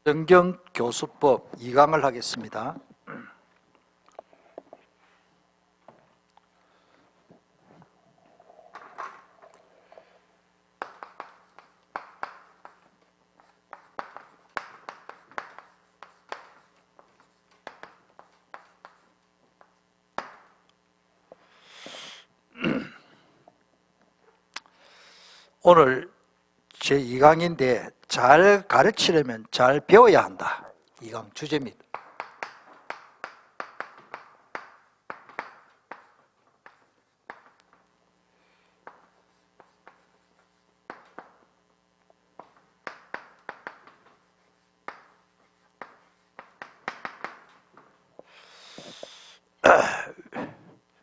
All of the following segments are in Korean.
정경교수법 2강을 하겠습니다. 오늘 제2강인데 잘 가르치려면 잘 배워야 한다. 2강 주제입니다.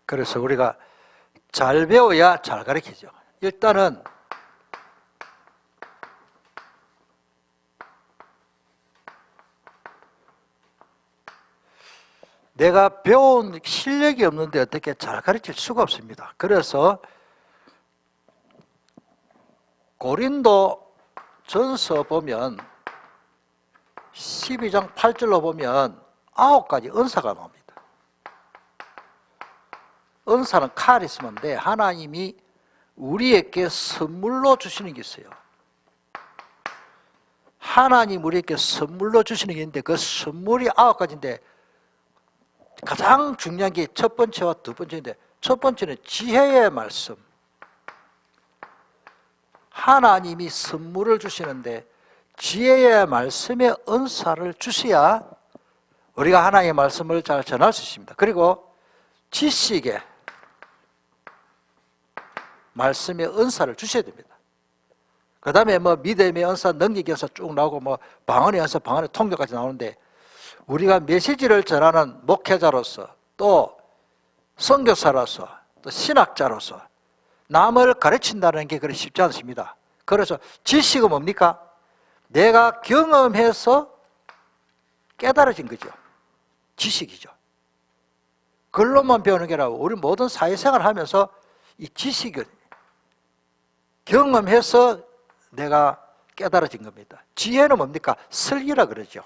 그래서 우리가 잘 배워야 잘 가르치죠. 일단은 내가 배운 실력이 없는데 어떻게 잘 가르칠 수가 없습니다. 그래서 고린도 전서 보면 12장 8절로 보면 9가지 은사가 나옵니다. 은사는 카리스마인데 하나님이 우리에게 선물로 주시는 게 있어요. 하나님 우리에게 선물로 주시는 게 있는데 그 선물이 9가지인데 가장 중요한 게 첫 번째와 두 번째인데, 첫 번째는 지혜의 말씀. 하나님이 선물을 주시는데 지혜의 말씀의 은사를 주셔야 우리가 하나님의 말씀을 잘 전할 수 있습니다. 그리고 지식의 말씀의 은사를 주셔야 됩니다. 그 다음에 믿음의 은사, 능력의 은사 쭉 나오고 방언의 은사, 방언의 통역까지 나오는데, 우리가 메시지를 전하는 목회자로서, 또 선교사로서, 또 신학자로서 남을 가르친다는 게 그리 쉽지 않습니다. 그래서 지식은 뭡니까? 내가 경험해서 깨달아진 거죠. 지식이죠. 글로만 배우는 게 아니라 우리 모든 사회생활을 하면서 이 지식을 경험해서 내가 깨달아진 겁니다. 지혜는 뭡니까? 설기라 그러죠.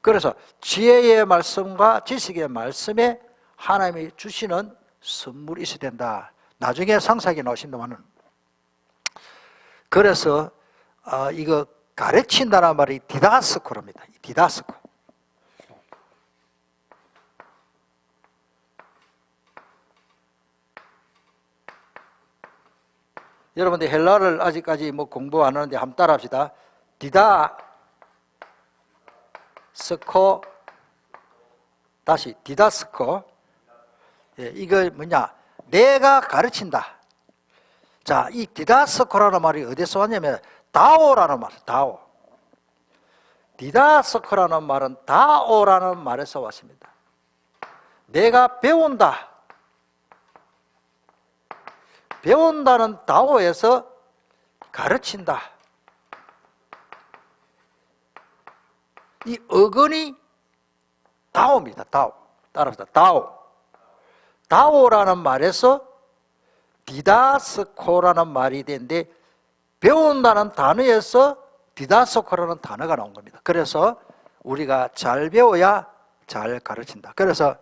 그래서 지혜의 말씀과 지식의 말씀에 하나님이 주시는 선물이 있어야 된다. 나중에 상세하게 나오신다면은, 그래서 이거 가르친다는 말이 디다스코랍니다. 디다스코. 여러분들 헬라어를 아직까지 공부 안 하는데 한번 따라합시다. 디다스코, 다시 디다스코. 예, 이거 뭐냐? 내가 가르친다. 자, 이 디다스코라는 말이 어디서 왔냐면 다오라는 말, 다오. 디다스코라는 말은 다오라는 말에서 왔습니다. 내가 배운다. 배운다는 다오에서 가르친다. 이 어근이 다오입니다. 다오. 따라합시다. 다오. 다오라는 말에서 디다스코라는 말이 되는데, 배운다는 단어에서 디다스코라는 단어가 나온 겁니다. 그래서 우리가 잘 배워야 잘 가르친다. 그래서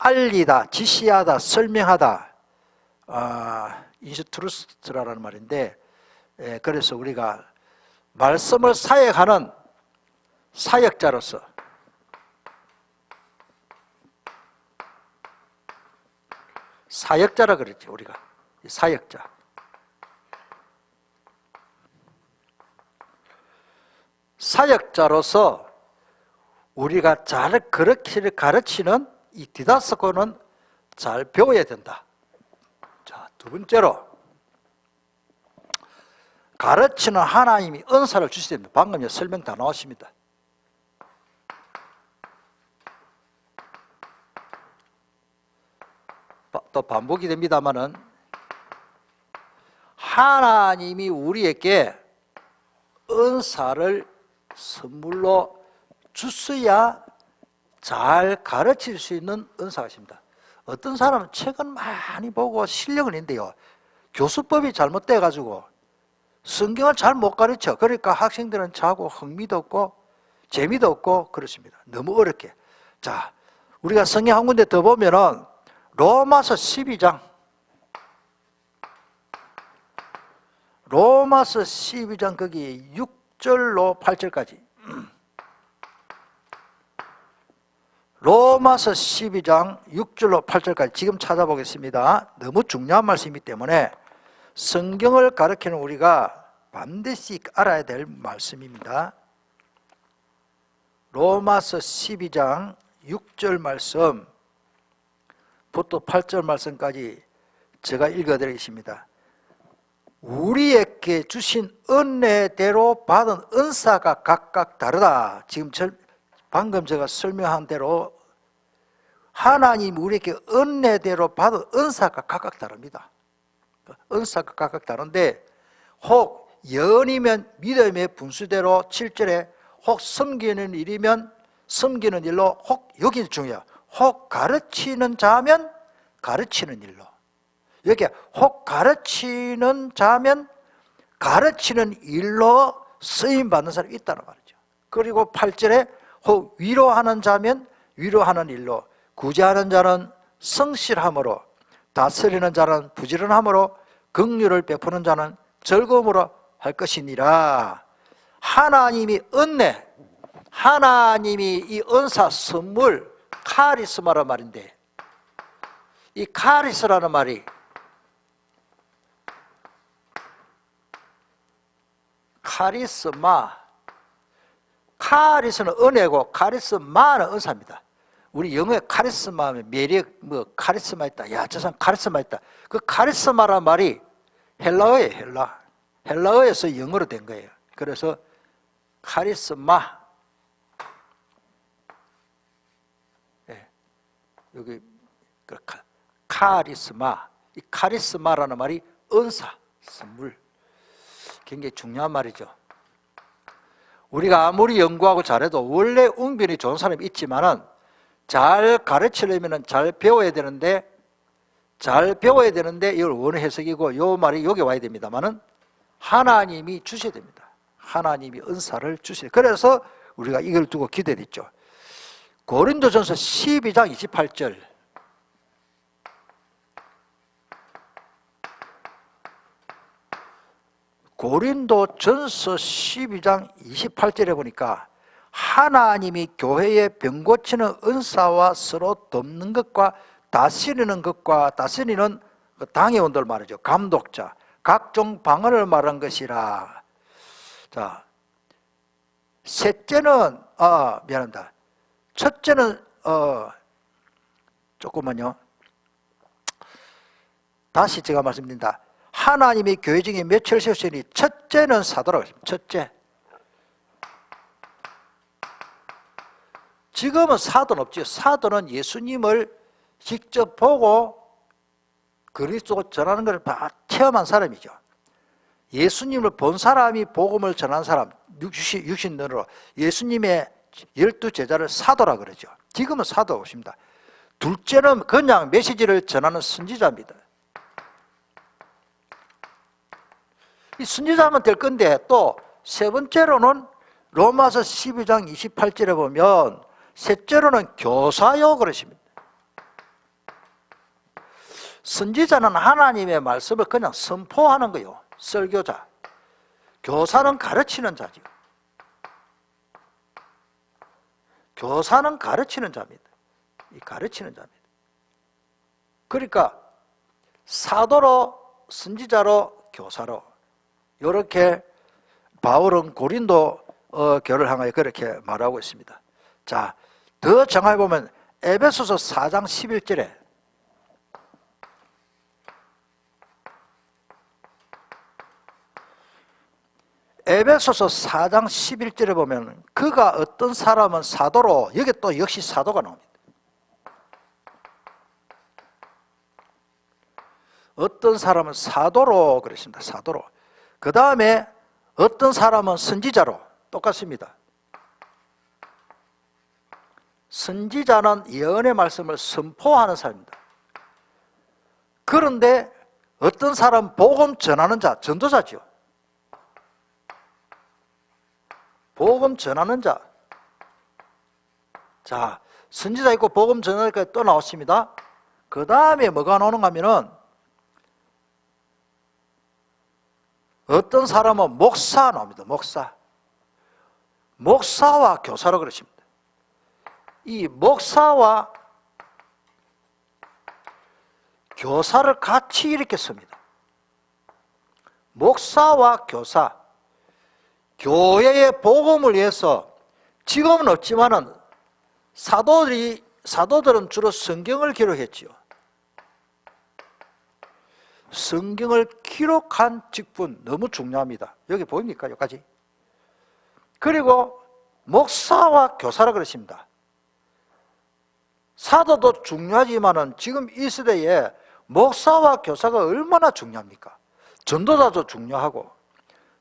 알리다, 지시하다, 설명하다, 인스트루스라는 말인데, 그래서 우리가 말씀을 사역하는 사역자로서 사역자라 그랬지. 우리가 사역자. 사역자로서 우리가 잘 가르치는 이 디다스코는 잘 배워야 된다. 자, 두 번째로 가르치는 하나님이 은사를 주셔야 됩니다. 방금 설명 다 나왔습니다. 또 반복이 됩니다만은, 하나님이 우리에게 은사를 선물로 주셔야 잘 가르칠 수 있는 은사가 있습니다. 어떤 사람은 책은 많이 보고 실력은 있는데요, 교수법이 잘못돼가지고 성경을 잘 못 가르쳐. 그러니까 학생들은 자고 흥미도 없고 재미도 없고 그렇습니다. 너무 어렵게. 자, 우리가 성경 한 군데 더 보면은 로마서 12장. 로마서 12장 거기 6절로 8절까지. 로마서 12장 6절로 8절까지 지금 찾아보겠습니다. 너무 중요한 말씀이기 때문에 성경을 가르치는 우리가 반드시 알아야 될 말씀입니다. 로마서 12장 6절 말씀부터 8절 말씀까지 제가 읽어드리겠습니다. 우리에게 주신 은혜대로 받은 은사가 각각 다르다. 지금 방금 제가 설명한 대로 하나님 우리에게 은혜대로 받은 은사가 각각 다릅니다. 은사가 각각 다른데 혹 예언이면 믿음의 분수대로 7절에 혹 섬기는 일이면 섬기는 일로 혹 여기 중요해요. 혹 가르치는 자면 가르치는 일로. 여기 혹 가르치는 자면 가르치는 일로 쓰임받는 사람이 있다는 말이죠. 그리고 8절에 혹 위로하는 자면 위로하는 일로, 구제하는 자는 성실함으로, 다스리는 자는 부지런함으로, 긍휼을 베푸는 자는 즐거움으로 할 것이니라. 하나님이 은혜, 하나님이 이 은사 선물, 카리스마란 말인데, 이 카리스라는 말이 카리스마, 카리스는 은혜고 카리스마는 은사입니다. 우리 영어에 카리스마 하면 매력, 카리스마 있다. 야, 저 사람 카리스마 있다. 그 카리스마란 말이 헬라어예요, 헬라어에서 영어로 된 거예요. 그래서 카리스마. 네, 여기 카리스마. 이 카리스마라는 말이 은사, 선물. 굉장히 중요한 말이죠. 우리가 아무리 연구하고 잘해도 원래 웅변이 좋은 사람이 있지만은 잘 가르치려면 잘 배워야 되는데 이걸 원어 해석이고 요 말이 여기 와야 됩니다만은 하나님이 주셔야 됩니다. 하나님이 은사를 주셔야 돼요. 그래서 우리가 이걸 두고 기대했죠. 고린도전서 12장 28절. 고린도전서 12장 28절에 보니까 하나님이 교회에 병 고치는 은사와 서로 돕는 것과 다스리는 당회원들 말이죠. 감독자, 각종 방언을 말한 것이라. 자, 셋째는 미안합니다. 첫째는 조금만요. 다시 제가 말씀드립니다. 하나님이 교회 중에 몇을 세우시니 첫째는 사도라고 했습니다. 첫째. 지금은 사도는 없죠. 사도는 예수님을 직접 보고 그리스도 전하는 것을 다 체험한 사람이죠. 예수님을 본 사람이 복음을 전한 사람, 육신론으로 예수님의 12제자를 사도라 그러죠. 지금은 사도가 없습니다. 둘째는 그냥 메시지를 전하는 선지자입니다. 이 선지자면 될 건데 또 세 번째로는 로마서 12장 28절에 보면 셋째로는 교사요 그러십니다. 선지자는 하나님의 말씀을 그냥 선포하는 거예요. 설교자. 교사는 가르치는 자죠. 교사는 가르치는 자입니다. 이 가르치는 자입니다. 그러니까 사도로, 선지자로, 교사로 이렇게 바울은 고린도 교를 향하여 그렇게 말하고 있습니다. 자, 더 정확히 보면 에베소서 4장 11절에 에베소서 4장 11절에 보면 그가 어떤 사람은 사도로, 여기 또 역시 사도가 나옵니다. 어떤 사람은 사도로 그랬습니다. 사도로. 그 다음에 어떤 사람은 선지자로 똑같습니다. 선지자는 예언의 말씀을 선포하는 사람입니다. 그런데 어떤 사람 복음 전하는 자, 전도자죠. 복음 전하는 자. 자, 선지자 있고 복음 전하는 자가 또 나왔습니다. 그 다음에 뭐가 나오는가 하면은 어떤 사람은 목사 나옵니다. 목사와 교사라고 그러십니다. 이 목사와 교사를 같이 이렇게 씁니다. 목사와 교사, 교회의 복음을 위해서 지금은 없지만은 사도들은 주로 성경을 기록했지요. 성경을 기록한 직분 너무 중요합니다. 여기 보입니까? 여기까지. 그리고 목사와 교사라 그러십니다. 사도도 중요하지만은 지금 이 시대에 목사와 교사가 얼마나 중요합니까? 전도자도 중요하고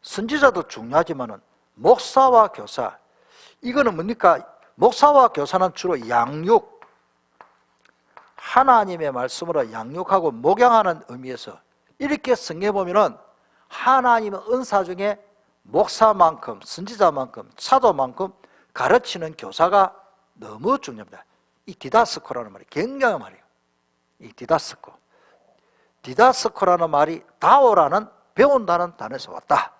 선지자도 중요하지만은 목사와 교사, 이거는 뭡니까? 목사와 교사는 주로 양육, 하나님의 말씀으로 양육하고 목양하는 의미에서 이렇게 성경에 보면은 하나님의 은사 중에 목사만큼, 선지자만큼, 사도만큼 가르치는 교사가 너무 중요합니다. 이 디다스코라는 말이 굉장한 말이에요. 이 디다스코라는 말이 다오라는 배운다는 단어에서 왔다.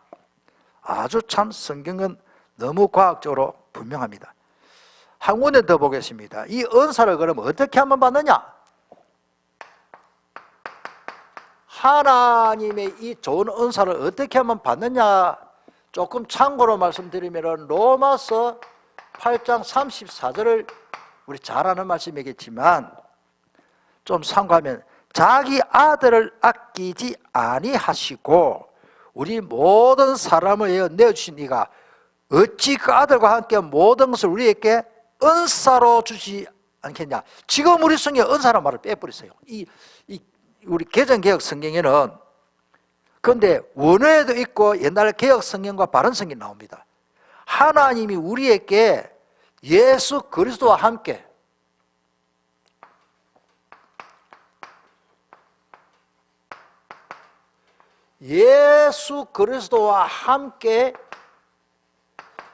아주 참 성경은 너무 과학적으로 분명합니다. 한 군데 더 보겠습니다. 이 은사를 그러면 어떻게 하면 받느냐? 하나님의 이 좋은 은사를 어떻게 하면 받느냐? 조금 참고로 말씀드리면 로마서 8장 34절을 우리 잘 아는 말씀이겠지만 좀 참고하면 자기 아들을 아끼지 아니하시고 우리 모든 사람을 위하여 내어주신 이가 어찌 그 아들과 함께 모든 것을 우리에게 은사로 주지 않겠냐. 지금 우리 성경에 은사라는 말을 빼버렸어요. 우리 개정개혁 성경에는 그런데 원어에도 있고 옛날 개혁 성경과 바른 성경이 나옵니다. 하나님이 우리에게 예수 그리스도와 함께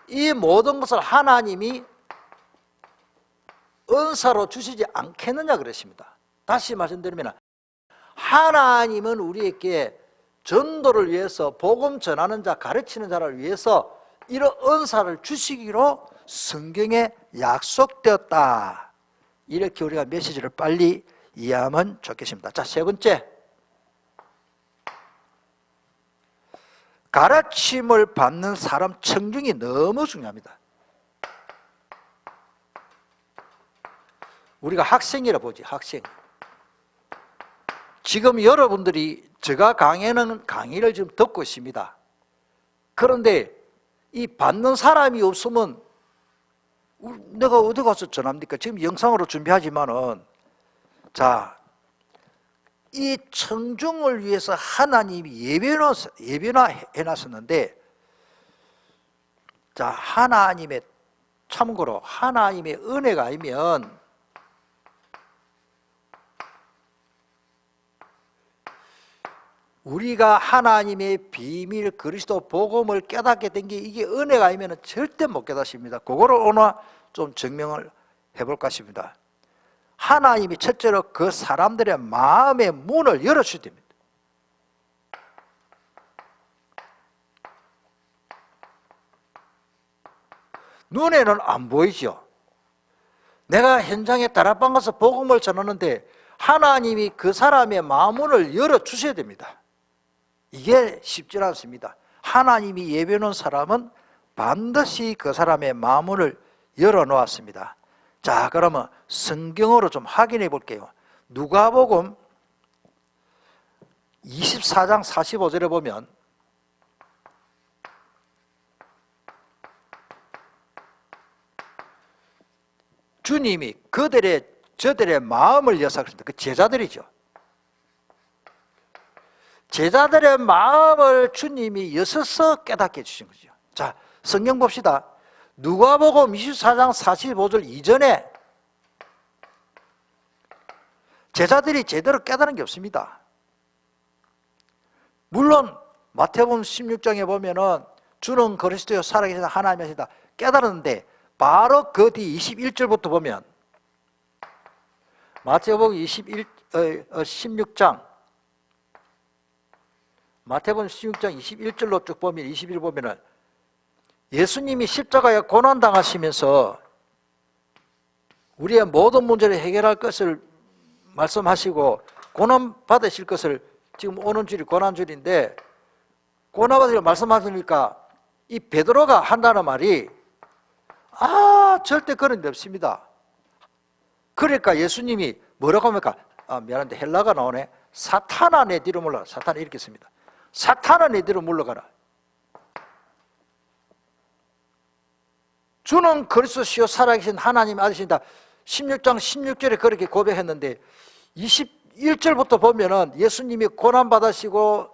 이 모든 것을 하나님이 은사로 주시지 않겠느냐 그러십니다. 다시 말씀드리면 하나님은 우리에게 전도를 위해서 복음 전하는 자, 가르치는 자를 위해서 이런 은사를 주시기로 성경에 약속되었다. 이렇게 우리가 메시지를 빨리 이해하면 좋겠습니다. 자, 세 번째, 가르침을 받는 사람 청중이 너무 중요합니다. 우리가 학생이라 보지, 학생. 지금 여러분들이 제가 강의하는 강의를 지금 듣고 있습니다. 그런데 이 받는 사람이 없으면 내가 어디 가서 전합니까? 지금 영상으로 준비하지만은, 자, 이 청중을 위해서 하나님이 예배나 해놨었는데, 자, 참고로 하나님의 은혜가 아니면 우리가 하나님의 비밀 그리스도 복음을 깨닫게 된 게 이게 은혜가 아니면 절대 못 깨닫습니다. 그거를 오늘 좀 증명을 해볼까 싶습니다. 하나님이 첫째로 그 사람들의 마음의 문을 열어주셔야 됩니다. 눈에는 안 보이죠. 내가 현장에 다락방 가서 복음을 전하는데 하나님이 그 사람의 마음문을 열어주셔야 됩니다. 이게 쉽지 않습니다. 하나님이 예배하는 사람은 반드시 그 사람의 마음문을 열어놓았습니다. 자, 그러면 성경으로 좀 확인해 볼게요. 누가복음 24장 45절에 보면 주님이 저들의 마음을 여사 그랬습니다. 그 제자들이죠. 제자들의 마음을 주님이 여서서 깨닫게 해주신 거죠. 자, 성경 봅시다. 누가복음 24장 45절 이전에 제자들이 제대로 깨달은 게 없습니다. 물론 마태복음 16장에 보면은 주는 그리스도여 살아계신 하나님의 이다 깨달았는데 바로 그 뒤 21절부터 보면 마태복음 16장 마태복음 16장 21절로 쭉 보면 21 보면은 예수님이 십자가에 고난당하시면서 우리의 모든 문제를 해결할 것을 말씀하시고 고난받으실 것을 지금 오는 줄이 고난줄인데 고난받으실 말씀하시니까 이 베드로가 한다는 말이 절대 그런 데 없습니다. 그러니까 예수님이 뭐라고 합니까? 미안한데 헬라가 나오네. 사탄아 내 뒤로 물러가라. 사탄이 이렇게 씁니다. 사탄아 내 뒤로 물러가라. 주는 그리스도시요 살아계신 하나님 아들이시다. 16장 16절에 그렇게 고백했는데 21절부터 보면은 예수님이 고난받으시고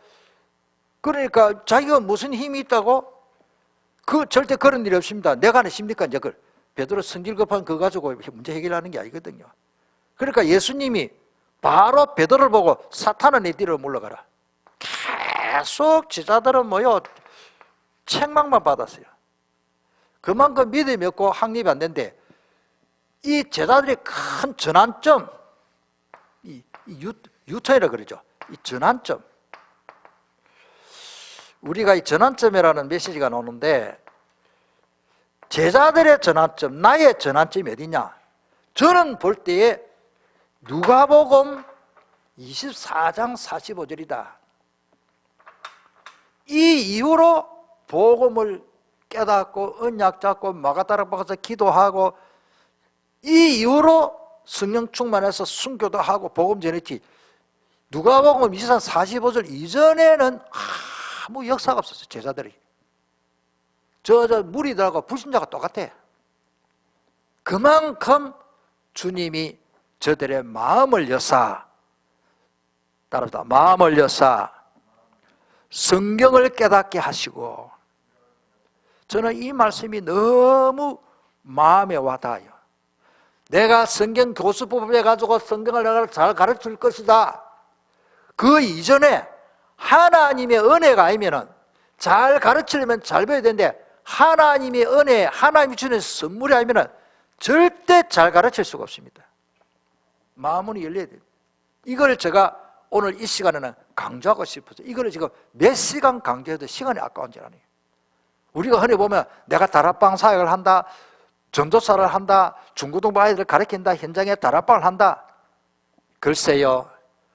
그러니까 자기가 무슨 힘이 있다고? 절대 그런 일이 없습니다. 내가 아십니까? 이제 그걸 베드로 성질 급한 그거 가지고 문제 해결하는 게 아니거든요. 그러니까 예수님이 바로 베드로를 보고 사탄은 내 뒤로 물러가라. 계속 제자들은 책망만 받았어요. 그만큼 믿음이 없고 확립이 안 된대. 이 제자들의 큰 전환점, 유턴이라 그러죠. 이 전환점. 우리가 이 전환점이라는 메시지가 나오는데 제자들의 전환점, 나의 전환점이 어디냐? 저는 볼 때에 누가복음 24장 45절이다. 이 이후로 복음을 깨닫고 언약 잡고 마가다락 박아서 기도하고 이 이후로 성령 충만해서 순교도 하고 복음 전했지. 누가복음 24장 45절 이전에는 아무 역사가 없었어요. 제자들이 저 무리들하고 불신자가 똑같아. 그만큼 주님이 저들의 마음을 여사 따라서 마음을 여사 성경을 깨닫게 하시고 저는 이 말씀이 너무 마음에 와닿아요. 내가 성경 교수법에 가지고 성경을 내가 잘 가르칠 것이다. 그 이전에 하나님의 은혜가 아니면은 잘 가르치려면 잘 배워야 되는데 하나님의 은혜, 하나님이 주는 선물이 아니면은 절대 잘 가르칠 수가 없습니다. 마음문이 열려야 돼요. 이걸 제가 오늘 이 시간에는 강조하고 싶어서 이거를 지금 몇 시간 강조해도 시간이 아까운 줄 아네요. 우리가 흔히 보면 내가 다락방 사역을 한다, 전도사를 한다, 중고등부 아이들을 가르친다, 현장에 다락방을 한다. 글쎄요,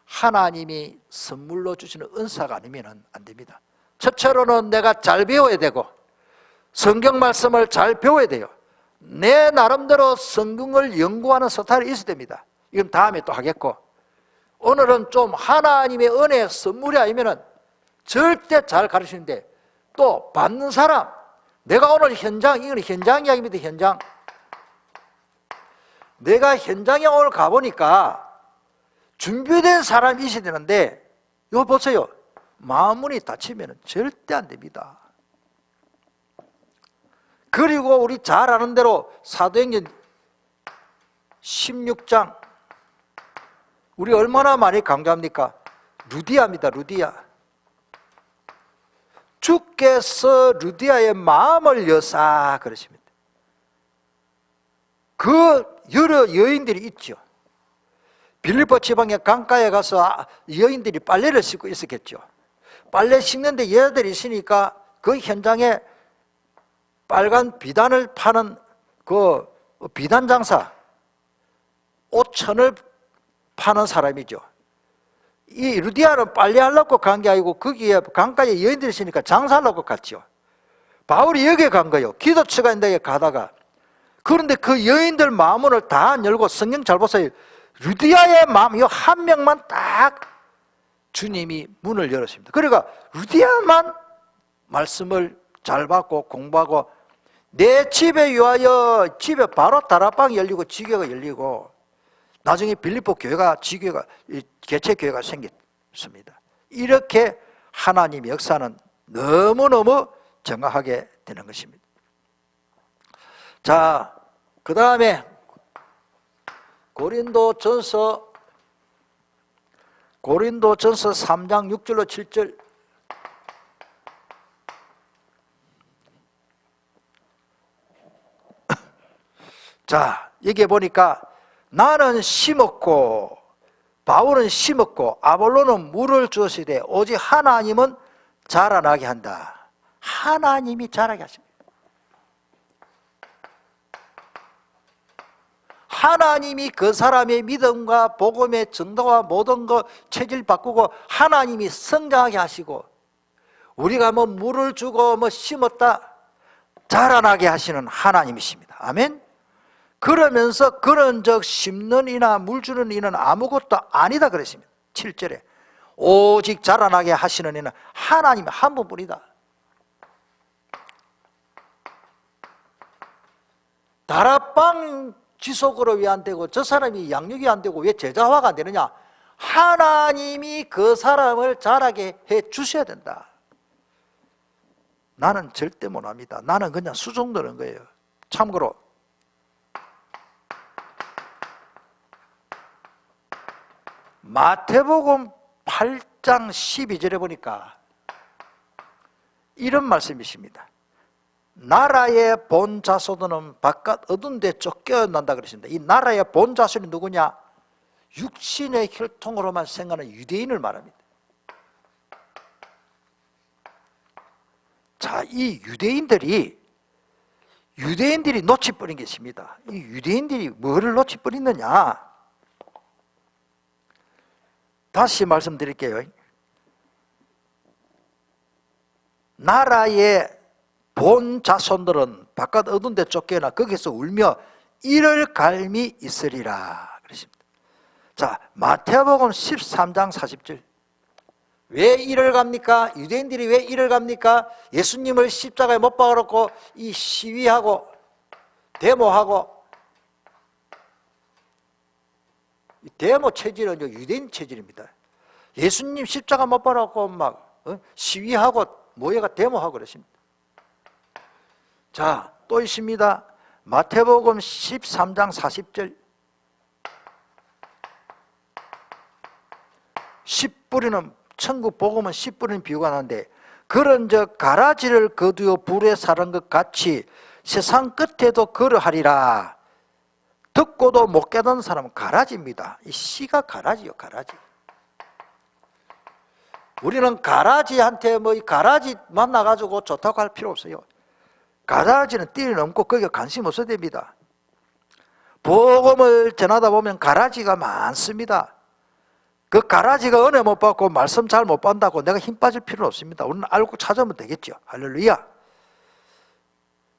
하나님이 선물로 주시는 은사가 아니면 안 됩니다. 첫째로는 내가 잘 배워야 되고 성경 말씀을 잘 배워야 돼요. 내 나름대로 성경을 연구하는 스타일이 있어야 됩니다. 이건 다음에 또 하겠고 오늘은 좀 하나님의 은혜 선물이 아니면 절대 잘 가르치는데 또 받는 사람, 내가 오늘 현장, 이건 현장 이야기입니다. 현장. 내가 현장에 오늘 가보니까 준비된 사람이 있어야 되는데 이거 보세요. 마음문이 닫히면 절대 안 됩니다. 그리고 우리 잘 아는 대로 사도행전 16장 우리 얼마나 많이 강조합니까? 루디아입니다. 루디아. 주께서 루디아의 마음을 여사 그러십니다. 그 여러 여인들이 있죠. 빌립보 지방의 강가에 가서 여인들이 빨래를 씻고 있었겠죠. 빨래 씻는데 여자들이 있으니까 그 현장에 빨간 비단을 파는 그 비단 장사, 옷천을 파는 사람이죠. 이 루디아는 빨래하려고 간 게 아니고 거기에 강가에 여인들이 있으니까 장사하려고 갔죠. 바울이 여기에 간 거예요. 기도처가 있는데 가다가. 그런데 그 여인들 마음문을 다 안 열고 성경 잘 보세요. 루디아의 마음, 이 한 명만 딱 주님이 문을 열었습니다. 그러니까 루디아만 말씀을 잘 받고 공부하고 내 집에 위하여 집에 바로 다락방이 열리고 지교가 열리고 나중에 빌립보 교회가 지교가 개체교회가 생겼습니다. 이렇게 하나님의 역사는 너무너무 정확하게 되는 것입니다. 자, 그 다음에 고린도전서 3장 6절로 7절 자, 여기에 보니까 나는 심었고 바울은 심었고 아볼로는 물을 주었으되 오직 하나님은 자라나게 한다. 하나님이 자라게 하십니다. 하나님이 그 사람의 믿음과 복음의 정도와 모든 것 체질 바꾸고 하나님이 성장하게 하시고 우리가 뭐 물을 주고 뭐 심었다 자라나게 하시는 하나님이십니다. 아멘. 그러면서 그런 적 심는 이나 물 주는 이는 아무것도 아니다 그랬습니다. 7절에 오직 자라나게 하시는 이는 하나님 한 분뿐이다. 다락방 지속으로 왜 안 되고 저 사람이 양육이 안 되고 왜 제자화가 안 되느냐? 하나님이 그 사람을 자라게 해 주셔야 된다. 나는 절대 못합니다. 나는 그냥 수종드는 거예요. 참고로 마태복음 8장 12절에 보니까 이런 말씀이십니다. 나라의 본 자손은 바깥 어두운 데 쫓겨난다 그러십니다. 이 나라의 본 자손이 누구냐? 육신의 혈통으로만 생각하는 유대인을 말합니다. 자, 이 유대인들이 놓치버린 게 있습니다. 이 유대인들이 뭐를 놓치버리느냐? 다시 말씀드릴게요. 나라의 본 자손들은 바깥 어두운 데 쫓겨나 거기서 울며 이를 갈미 있으리라 그러십니다. 자, 마태복음 13장 40절. 왜 이를 갑니까? 유대인들이 왜 이를 갑니까? 예수님을 십자가에 못 박아놓고 이 시위하고 데모하고, 이 데모 체질은 유대인 체질입니다. 예수님 십자가 못 박아놓고 막 시위하고 모여가 데모하고 그러십니다. 자, 또 있습니다. 마태복음 13장 40절. 씨 뿌리는, 천국 복음은 씨 뿌리는 비유가 나는데, 그런즉 가라지를 거두어 불에 사른 것 같이 세상 끝에도 그러하리라. 듣고도 못 깨닫는 사람은 가라지입니다. 이 씨가 가라지요, 가라지. 우리는 가라지한테 뭐 이 가라지 만나가지고 좋다고 할 필요 없어요. 가라지는 띠를 넘고 거기에 관심 없어야 됩니다. 복음을 전하다 보면 가라지가 많습니다. 그 가라지가 은혜 못 받고 말씀 잘 못 받는다고 내가 힘 빠질 필요는 없습니다. 우리는 알고 찾아오면 되겠죠. 할렐루야.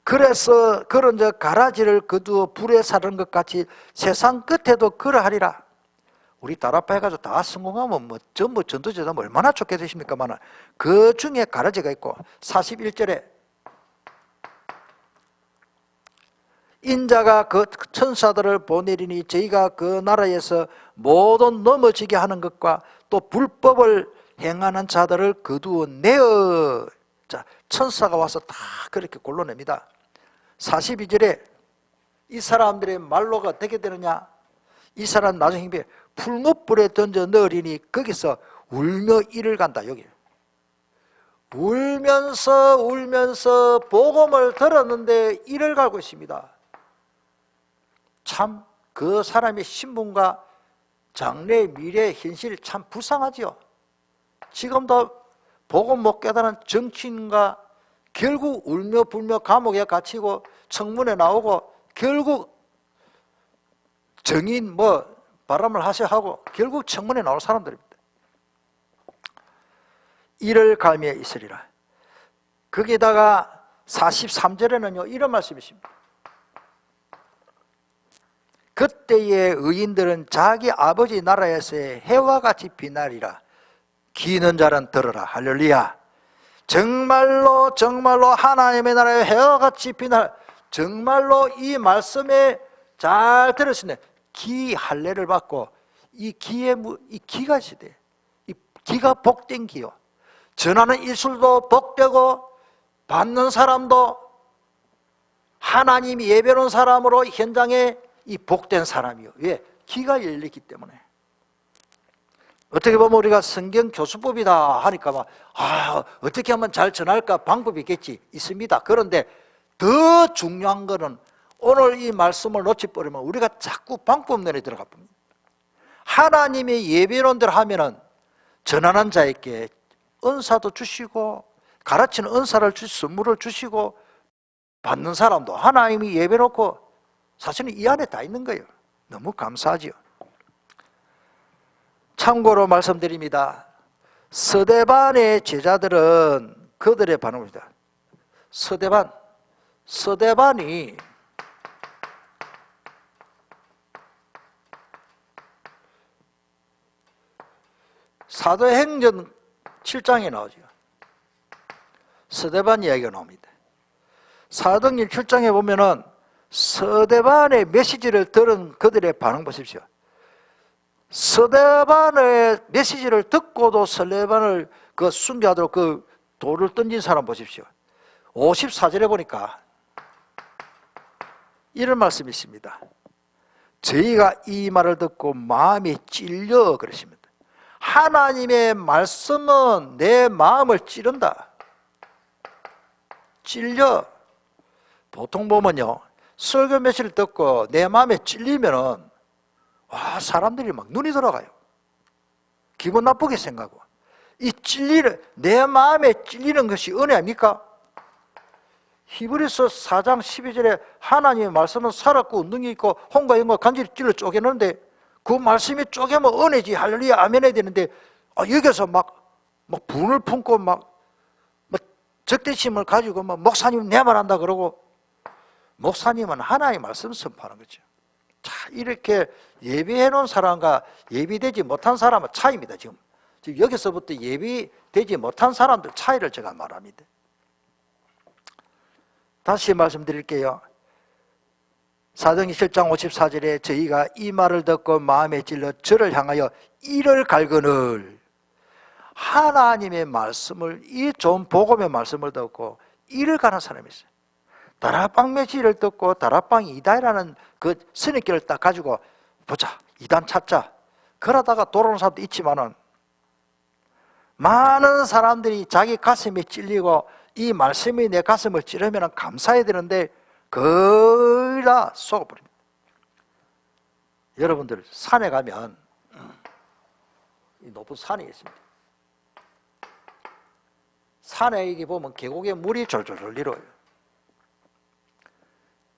그래서 그런 저 가라지를 거두어 불에 사르는 것 같이 세상 끝에도 그러하리라. 우리 다락방 해가지고 다 성공하면 뭐 전부 전도제자면 얼마나 좋게 되십니까만, 그 중에 가라지가 있고 41절에 인자가 그 천사들을 보내리니 저희가 그 나라에서 모든 넘어지게 하는 것과 또 불법을 행하는 자들을 거두어 내어. 자, 천사가 와서 다 그렇게 골라냅니다. 42절에 이 사람들의 말로가 어떻게 되느냐? 이 사람 나중에 풀무불에 던져 넣으리니 거기서 울며 이를 간다. 여기 울면서 복음을 들었는데 이를 갈고 있습니다. 참 그 사람의 신분과 장래 미래 현실이 참 불쌍하지요. 지금도 복음 못 깨달은 정치인과 결국 울며 불며 감옥에 갇히고 청문회 나오고 결국 정인 뭐 바람을 하셔 하고 결국 청문회 나올 사람들입니다. 이를 갈미에 있으리라. 거기다가 43절에는요 이런 말씀이 있습니다. 그때의 의인들은 자기 아버지 나라에서의 해와 같이 빛나리라. 기는 자는 들으라. 할렐루야. 정말로 하나님의 나라의 해와 같이 빛날, 정말로 이 말씀에 잘 들으시네. 기 할례를 받고 이 기가 있어야 돼. 이 기가 복된 기요. 전하는 일술도 복되고 받는 사람도 하나님이 예배로운 사람으로 현장에 이 복된 사람이요. 왜? 기가 열렸기 때문에. 어떻게 보면 우리가 성경 교수법이다 하니까 막 어떻게 하면 잘 전할까 방법이 있겠지. 있습니다. 그런데 더 중요한 거는 오늘 이 말씀을 놓쳐버리면 우리가 자꾸 방법론에 들어가 봅니다. 하나님의 예비론대로 하면은 전하는 자에게 은사도 주시고 가르치는 은사를 선물을 주시고 받는 사람도 하나님이 예배놓고 사실은 이 안에 다 있는 거예요. 너무 감사하죠. 참고로 말씀드립니다. 스데반의 제자들은 그들의 반응입니다. 스데반이 사도행전 7장에 나오죠. 스데반 이야기가 나옵니다. 사도행전 7장에 보면은 스데반의 메시지를 들은 그들의 반응 보십시오. 스데반의 메시지를 듣고도 스데반을 순교하도록 돌을 던진 사람 보십시오. 54절에 보니까 이런 말씀이 있습니다. 저희가 이 말을 듣고 마음이 찔려 그러십니다. 하나님의 말씀은 내 마음을 찌른다. 찔려. 보통 보면요, 설교 메시지를 듣고 내 마음에 찔리면은 와, 사람들이 막 눈이 돌아가요. 기분 나쁘게 생각하고. 내 마음에 찔리는 것이 은혜 아닙니까? 히브리서 4장 12절에 하나님의 말씀은 살았고 능력이 있고 혼과 영과 간질을 찔러 쪼개는데 그 말씀이 쪼개면 은혜지, 할렐루야 아멘 해야 되는데 여기서 막 분을 품고 막 적대심을 가지고 목사님 내 말 한다 그러고, 목사님은 하나님의 말씀 선포하는 거죠. 자, 이렇게 예비해 놓은 사람과 예비되지 못한 사람의 차이입니다. 지금 여기서부터 예비되지 못한 사람들 차이를 제가 말합니다. 다시 말씀드릴게요. 사도행전 7장 54절에 저희가 이 말을 듣고 마음에 찔러 저를 향하여 이를 갈거늘, 하나님의 말씀을, 이 좋은 복음의 말씀을 듣고 이를 가는 사람이 있어요. 다락방 메시지를 듣고 다락방이 이단이라는 그 선입견을 딱 가지고 보자, 이단 찾자, 그러다가 돌아오는 사람도 있지만은 많은 사람들이 자기 가슴이 찔리고 이 말씀이 내 가슴을 찌르면 감사해야 되는데 거의 다 속아버립니다. 여러분들 산에 가면 이 높은 산이 있습니다. 산에 이게 보면 계곡에 물이 졸졸 일어요.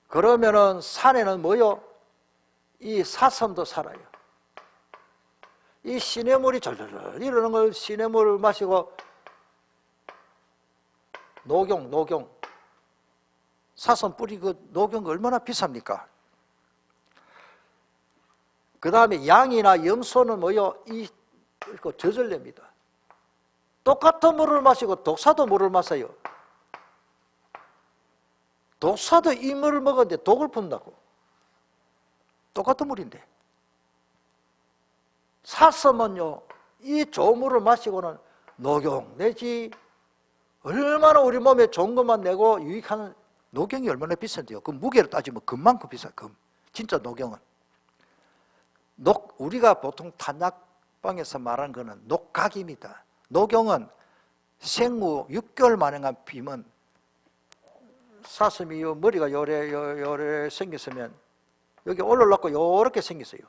그러면은 산에는 뭐요? 이 사슴도 살아요. 이 시냇물이 졸졸 이러는 걸 시냇물을 마시고 녹용 사슴 뿌리 녹용 얼마나 비쌉니까? 그 다음에 양이나 염소는 뭐요? 이거 저절냅니다. 똑같은 물을 마시고 독사도 물을 마셔요. 독사도 이 물을 먹었는데 독을 푼다고. 똑같은 물인데. 사슴은요, 이 좋은 물을 마시고는 녹용 내지 얼마나 우리 몸에 좋은 것만 내고 유익한, 녹용이 얼마나 비싼데요. 그 무게를 따지면 금만큼 비싸요. 금. 진짜 녹용은. 우리가 보통 탄약방에서 말하는 거는 녹각입니다. 녹용은 생후 6개월 만에 비면 사슴이 머리가 요래 생겼으면 여기 올라놓고 요렇게 생겼어요.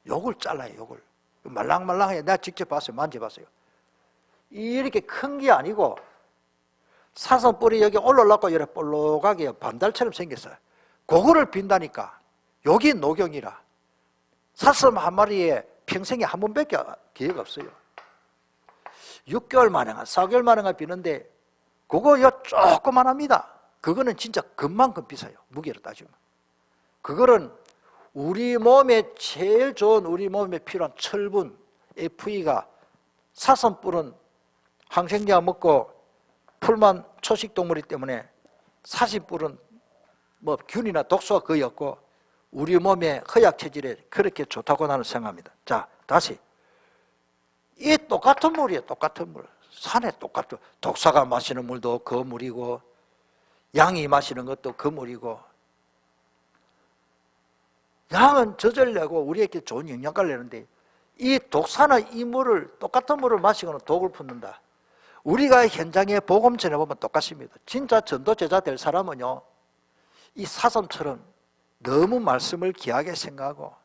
요걸 잘라요. 요걸 말랑말랑해. 내가 직접 봤어요. 만져봤어요. 이렇게 큰 게 아니고 사슴 뿔이 여기 올라놓고 이렇게 볼록하게 반달처럼 생겼어요. 그거를 빈다니까. 여기 녹용이라. 사슴 한 마리에 평생에 한 번밖에 기회가 없어요. 6개월 만에, 4개월 만에 비는데 그거 조그만합니다. 그거는 진짜 금만큼 비싸요. 무게로 따지면. 그거는 우리 몸에 제일 좋은, 우리 몸에 필요한 철분, FE가, 사슴뿔은 항생제가 먹고 풀만 초식동물이기 때문에 사슴뿔은 균이나 독소가 거의 없고 우리 몸의 허약 체질에 그렇게 좋다고 나는 생각합니다. 자, 다시. 이 똑같은 물이에요. 똑같은 물. 산에 똑같은, 독사가 마시는 물도 그 물이고 양이 마시는 것도 그 물이고, 양은 젖을 내고 우리에게 좋은 영양가를 내는데 이 독사는 이 물을, 똑같은 물을 마시고는 독을 품는다. 우리가 현장에 복음 전해보면 똑같습니다. 진짜 전도제자 될 사람은요, 이 사슴처럼 너무 말씀을 귀하게 생각하고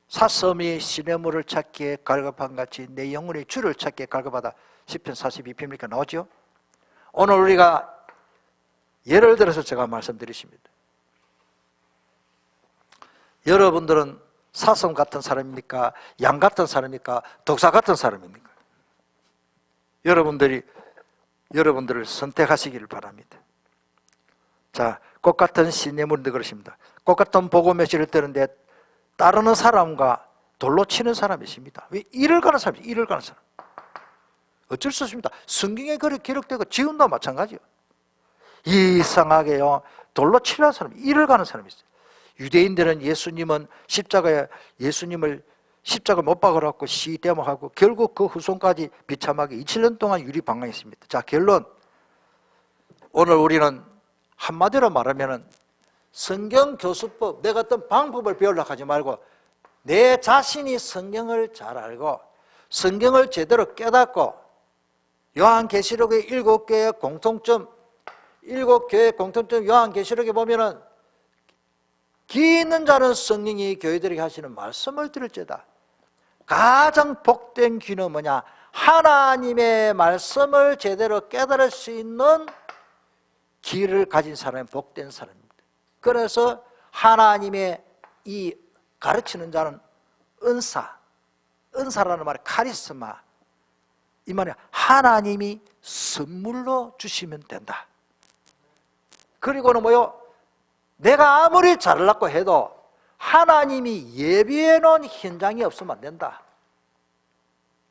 사슴이 시냇물을 찾기에 갈급한 같이 내 영혼이 주를 찾기에 갈급하다. 시편 42편이니까 나오죠. 오늘 우리가 예를 들어서 제가 말씀드리십니다. 여러분들은 사슴 같은 사람입니까? 양 같은 사람입니까? 독사 같은 사람입니까? 여러분들을 선택하시기를 바랍니다. 자, 꽃 같은 시냇물도 그러십니다. 꽃 같은 복음 메시지를 듣는데 따르는 사람과 돌로 치는 사람이 있습니다. 왜? 일을 가는 사람이 일을 가는 사람. 어쩔 수 없습니다. 성경에 그렇게 기록되고 지금도 마찬가지예요. 이상하게요, 돌로 치는 사람이 일을 가는 사람이 있어요. 유대인들은 예수님을 십자가를 못 박아갖고 시대모하고 결국 그 후손까지 비참하게 2000년 동안 유리방황했습니다. 자, 결론. 오늘 우리는 한마디로 말하면 성경 교수법, 내가 어떤 방법을 배우려고 하지 말고 내 자신이 성경을 잘 알고 성경을 제대로 깨닫고 요한계시록의 7개의 공통점, 7개의 공통점 요한계시록에 보면은 기 있는 자는 성령이 교회들에게 하시는 말씀을 들을지어다. 가장 복된 귀는 뭐냐? 하나님의 말씀을 제대로 깨달을 수 있는 귀를 가진 사람이 복된 사람입니다. 그래서 하나님의 이 가르치는 자는 은사라는 말이 카리스마, 이 말이 하나님이 선물로 주시면 된다. 그리고는 뭐요? 내가 아무리 잘났고 해도 하나님이 예비해 놓은 현장이 없으면 안 된다.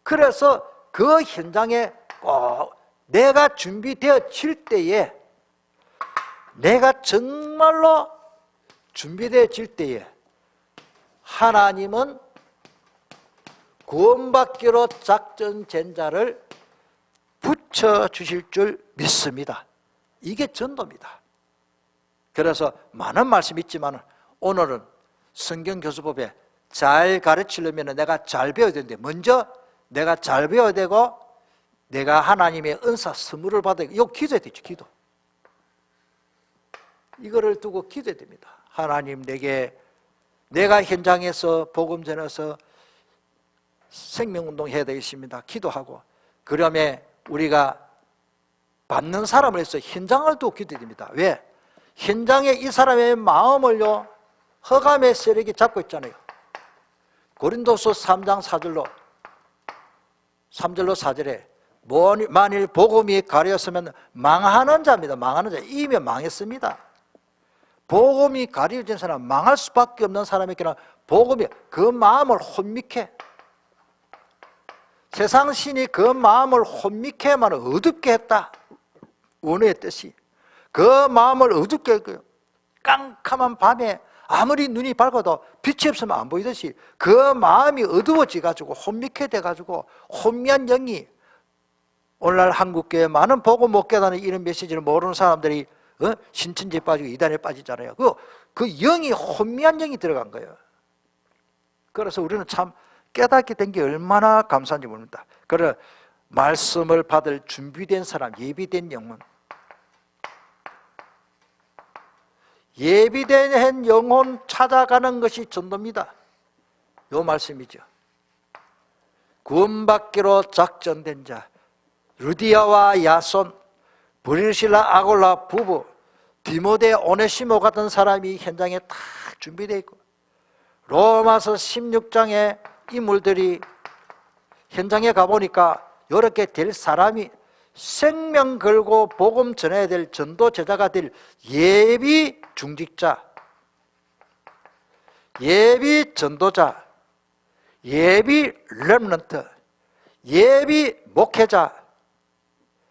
그래서 그 현장에 꼭 내가 준비되어질 때에, 내가 정말로 준비되어질 때에 하나님은 구원받기로 작정된 자를 붙여주실 줄 믿습니다. 이게 전도입니다. 그래서 많은 말씀이 있지만 오늘은 성경교수법에 잘 가르치려면 내가 잘 배워야 되는데, 먼저 내가 잘 배워야 되고 내가 하나님의 은사 선물을 받아야 되고, 이거 기도해야 되죠. 기도. 이거를 두고 기도해야 됩니다. 하나님, 내가 현장에서 복음 전해서 생명운동 해야 되겠습니다. 기도하고, 그러면 우리가 받는 사람을 해서 현장을 두고 기도해야 됩니다. 왜? 현장에 이 사람의 마음을요, 흑암의 세력이 잡고 있잖아요. 고린도서 3장 3절로 4절에 만일 복음이 가려졌으면 망하는 자입니다. 망하는 자. 이미 망했습니다. 복음이 가려진 사람, 망할 수밖에 없는 사람에게는 복음이 그 마음을 혼미케, 세상 신이 그 마음을 혼미케만 어둡게 했다. 원어의 뜻이. 그 마음을 어둡게 했고요. 깜깜한 밤에 아무리 눈이 밝아도 빛이 없으면 안 보이듯이 그 마음이 어두워져가지고 혼미케 돼가지고 혼미한 영이, 오늘날 한국교회 많은 복음 못 깨닫는 이런 메시지를 모르는 사람들이 신천지에 빠지고 이단에 빠지잖아요. 그 영이, 혼미한 영이 들어간 거예요. 그래서 우리는 참 깨닫게 된 게 얼마나 감사한지 모릅니다. 그래서 말씀을 받을 준비된 사람, 예비된 영혼, 예비된 영혼 찾아가는 것이 전도입니다. 요 말씀이죠. 구원받기로 작정된 자, 루디아와 야손, 브리실라 아골라 부부, 디모데 오네시모 같은 사람이 현장에 다 준비되어 있고, 로마서 16장의 인물들이 현장에 가보니까 이렇게 될 사람이 생명 걸고 복음 전해야 될 전도 제자가 될 예비 중직자, 예비 전도자, 예비 렘넌트, 예비 목회자,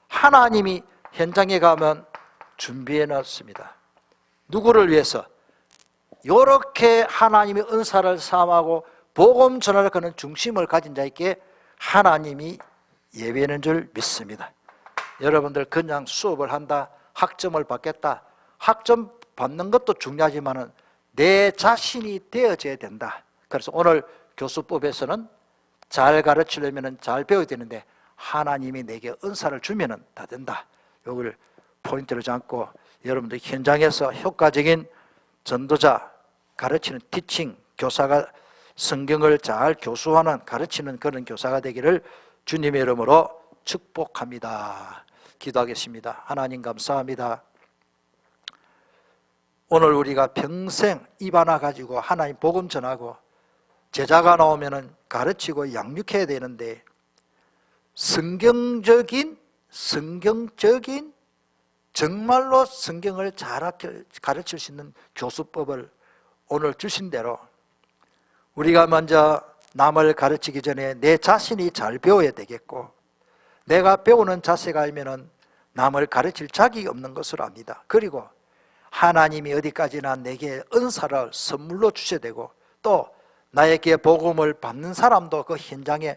하나님이 현장에 가면 준비해 놨습니다. 누구를 위해서? 이렇게 하나님의 은사를 삼하고 복음 전하를 거는 중심을 가진 자에게 하나님이 예배하는 줄 믿습니다. 여러분들 그냥 수업을 한다, 학점을 받겠다, 학점 받는 것도 중요하지만 내 자신이 되어져야 된다. 그래서 오늘 교수법에서는 잘 가르치려면 잘 배워야 되는데 하나님이 내게 은사를 주면 다 된다. 이걸 포인트로 잡고 여러분들 현장에서 효과적인 전도자, 가르치는 티칭, 교사가 성경을 잘 교수하는 가르치는 그런 교사가 되기를 주님의 이름으로 축복합니다. 기도하겠습니다. 하나님 감사합니다. 오늘 우리가 평생 입 하나 가지고 하나님 복음 전하고 제자가 나오면은 가르치고 양육해야 되는데 성경적인 정말로 성경을 잘 가르칠 수 있는 교수법을 오늘 주신 대로 우리가 먼저 남을 가르치기 전에 내 자신이 잘 배워야 되겠고, 내가 배우는 자세가 아니면 남을 가르칠 자격이 없는 것을 압니다. 그리고 하나님이 어디까지나 내게 은사를 선물로 주셔야 되고, 또 나에게 복음을 받는 사람도 그 현장에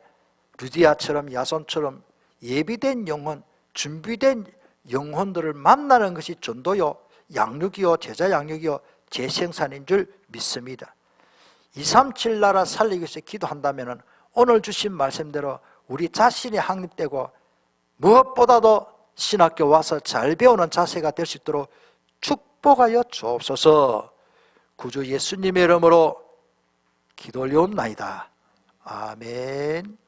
루디아처럼 야손처럼 예비된 영혼, 준비된 영혼들을 만나는 것이 전도요, 양육이요, 제자 양육이요, 재생산인 줄 믿습니다. 237 나라 살리기 위해서 기도한다면 오늘 주신 말씀대로 우리 자신이 확립되고 무엇보다도 신학교 와서 잘 배우는 자세가 될 수 있도록 축복하여 주옵소서. 구주 예수님의 이름으로 기도 올려옵나이다. 아멘.